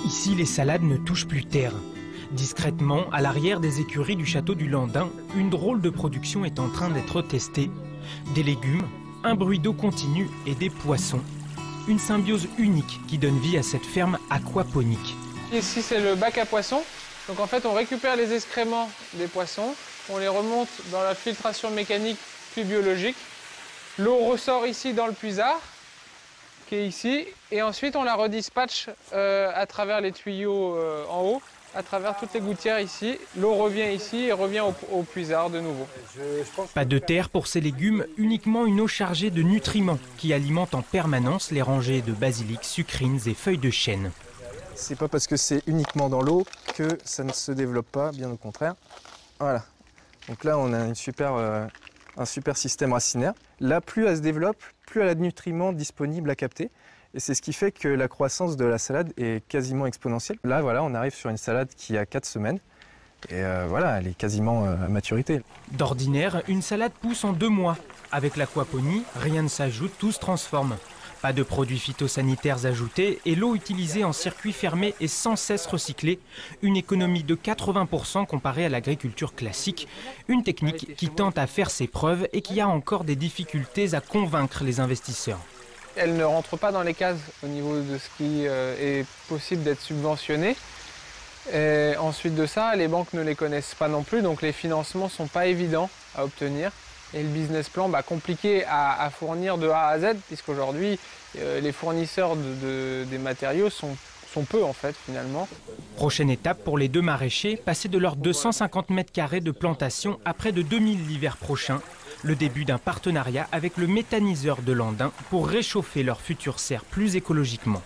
Ici, les salades ne touchent plus terre. Discrètement, à l'arrière des écuries du château du Landin, une drôle de production est en train d'être testée. Des légumes, un bruit d'eau continue et des poissons. Une symbiose unique qui donne vie à cette ferme aquaponique. Ici, c'est le bac à poissons. Donc en fait, on récupère les excréments des poissons, on les remonte dans la filtration mécanique puis biologique. L'eau ressort ici dans le puisard, qui est ici, et ensuite on la redispatche à travers les tuyaux en haut, à travers toutes les gouttières ici. L'eau revient ici et revient au puisard de nouveau. Pas de terre pour ces légumes, uniquement une eau chargée de nutriments qui alimente en permanence les rangées de basilic, sucrines et feuilles de chêne. C'est pas parce que c'est uniquement dans l'eau que ça ne se développe pas, bien au contraire. Voilà. Donc là, on a un super système racinaire. Là, plus elle se développe, plus elle a de nutriments disponibles à capter. Et c'est ce qui fait que la croissance de la salade est quasiment exponentielle. Là, voilà, on arrive sur une salade qui a 4 semaines. Et voilà, elle est quasiment à maturité. D'ordinaire, une salade pousse en 2 mois. Avec l'aquaponie, rien ne s'ajoute, tout se transforme. Pas de produits phytosanitaires ajoutés et l'eau utilisée en circuit fermé est sans cesse recyclée. Une économie de 80% comparée à l'agriculture classique. Une technique qui tente à faire ses preuves et qui a encore des difficultés à convaincre les investisseurs. Elle ne rentre pas dans les cases au niveau de ce qui est possible d'être subventionné. Et ensuite de ça, les banques ne les connaissent pas non plus, donc les financements ne sont pas évidents à obtenir. Et le business plan, compliqué à fournir de A à Z, puisqu'aujourd'hui, les fournisseurs des matériaux sont peu en fait finalement. Prochaine étape pour les 2 maraîchers, passer de leurs 250 mètres carrés de plantation à près de 2000 l'hiver prochain. Le début d'un partenariat avec le méthaniseur de Landin pour réchauffer leur future serre plus écologiquement.